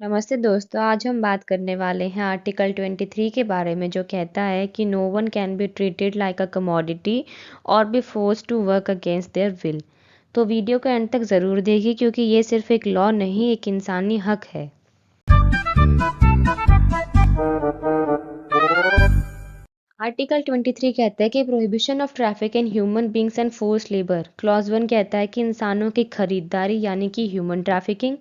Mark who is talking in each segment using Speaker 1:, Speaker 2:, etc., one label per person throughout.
Speaker 1: नमस्ते दोस्तों, आज हम बात करने वाले हैं आर्टिकल 23 के बारे में जो कहता है कि no one can be treated like a commodity और be forced to work against their will. तो वीडियो के अंत तक ज़रूर देखिए क्योंकि ये सिर्फ एक लॉ नहीं, एक इंसानी हक है। आर्टिकल 23 कहता है कि prohibition of traffic in human beings and force labour. Clause 1 कहता है कि इंसानों की खरीदारी यानी कि ह्यूमन ट्रैफिकिंग।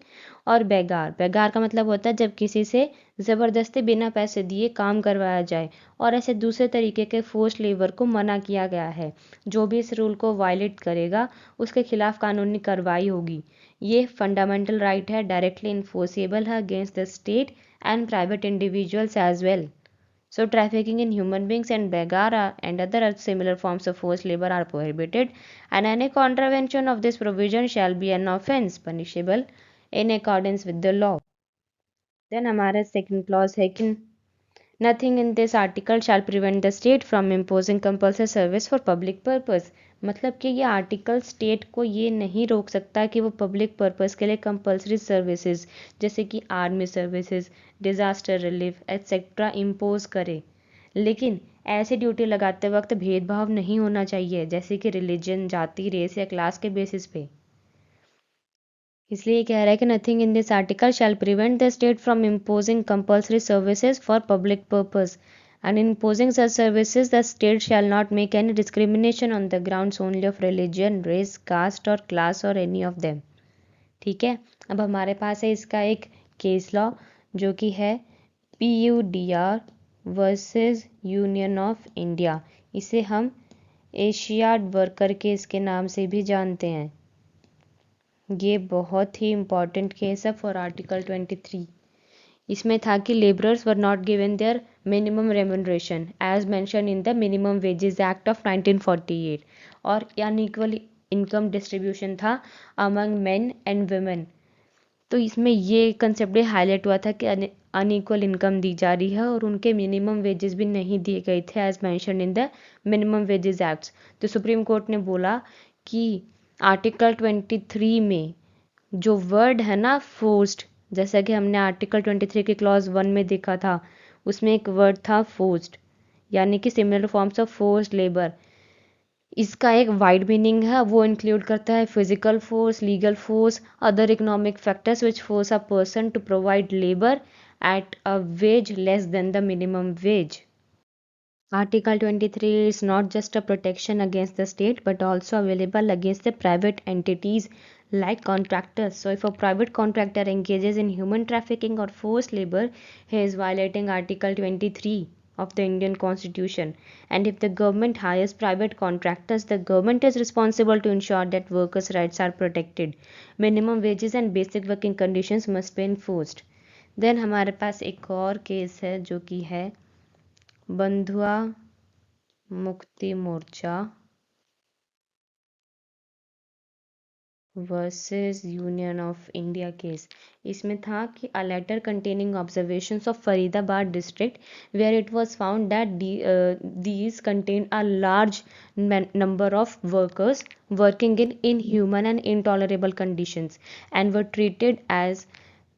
Speaker 1: और बेगार बेगार का मतलब होता है जब किसी से ज़बरदस्ती बिना पैसे दिए काम करवाया जाए और ऐसे दूसरे तरीके के फोर्स लेबर को मना किया गया है। जो भी इस रूल को वायलेट करेगा उसके खिलाफ कानूनी कार्रवाई होगी। ये फंडामेंटल राइट है, डायरेक्टली इन्फोर्सेबल है against the state and private individuals as well. So, trafficking in human beings and and other similar forms of forced labor are prohibited, and any contravention of this provision shall be an offence punishable in accordance with the law. Then हमारा second clause है कि nothing in this article shall prevent the state from imposing compulsory service for public purpose। मतलब कि ये article state को ये नहीं रोक सकता कि वो पब्लिक पर्पस के लिए कंपलसरी सर्विसेज जैसे कि army services, disaster relief etcetera impose करे। लेकिन ऐसी ड्यूटी लगाते वक्त भेदभाव नहीं होना चाहिए जैसे कि रिलीजन, जाति, रेस या क्लास के बेसिस पे। इसलिए कह रहा है कि nothing in this article shall prevent the state from imposing compulsory services for public purpose and imposing such services the state shall not make any discrimination on the grounds only of religion, race, caste और class or any of them। ठीक है, अब हमारे पास है इसका एक case law जो कि है PUDR versus Union of India. इसे हम एशियाड वर्कर केस के नाम से भी जानते हैं। ये बहुत ही इम्पॉर्टेंट केस है फॉर आर्टिकल 23। इसमें था कि labourers were not given their minimum remuneration as mentioned in the minimum wages act of 1948 और अनइक्वल इनकम डिस्ट्रीब्यूशन था अमंग मेन एंड वुमेन। तो इसमें ये कंसेप्ट भी हाईलाइट हुआ था कि अनइक्वल इनकम दी जा रही है और उनके मिनिमम वेजेस भी नहीं दिए गए थे as mentioned in the minimum wages acts. तो सुप्रीम कोर्ट ने बोला कि आर्टिकल 23 में जो वर्ड है ना फोर्स्ड, जैसा कि हमने आर्टिकल 23 के क्लॉज 1 में देखा था, उसमें एक वर्ड था फोर्स्ड यानी कि similar forms of forced labour. इसका एक वाइड मीनिंग है, वो इंक्लूड करता है physical force, legal force, other economic factors which force a person to provide labour at a wage less than the minimum wage. Article 23 is not just a protection against the state but also available against the private entities like contractors. So if a private contractor engages in human trafficking or forced labor, he is violating Article 23 of the Indian Constitution. And if the government hires private contractors, the government is responsible to ensure that workers' rights are protected. Minimum wages and basic working conditions must be enforced. Then हमारे पास एक और case है जो कि है Bandhua Mukti Morcha versus Union of India case. इसमें था कि a letter containing observations of Faridabad district where it was found that these contain a large number of workers working in inhuman and intolerable conditions and were treated as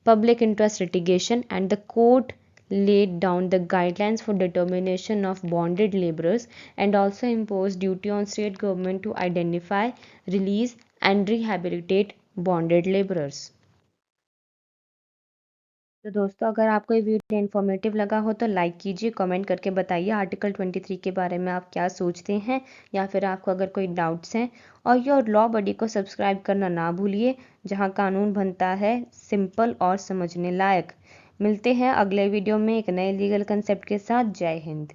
Speaker 1: public interest litigation, and the court laid down the guidelines for determination of bonded laborers and also imposed duty on state government to identify, release and rehabilitate bonded laborers। तो दोस्तों, अगर आपको ये video informative लगा हो तो like कीजिए, comment करके बताइए आर्टिकल 23 के बारे में आप क्या सोचते हैं या फिर आपको अगर कोई डाउट्स हैं। और योर लॉ बडी को सब्सक्राइब करना ना भूलिए जहां कानून बनता है सिंपल और समझने लायक। मिलते हैं अगले वीडियो में एक नए लीगल कंसेप्ट के साथ। जय हिंद।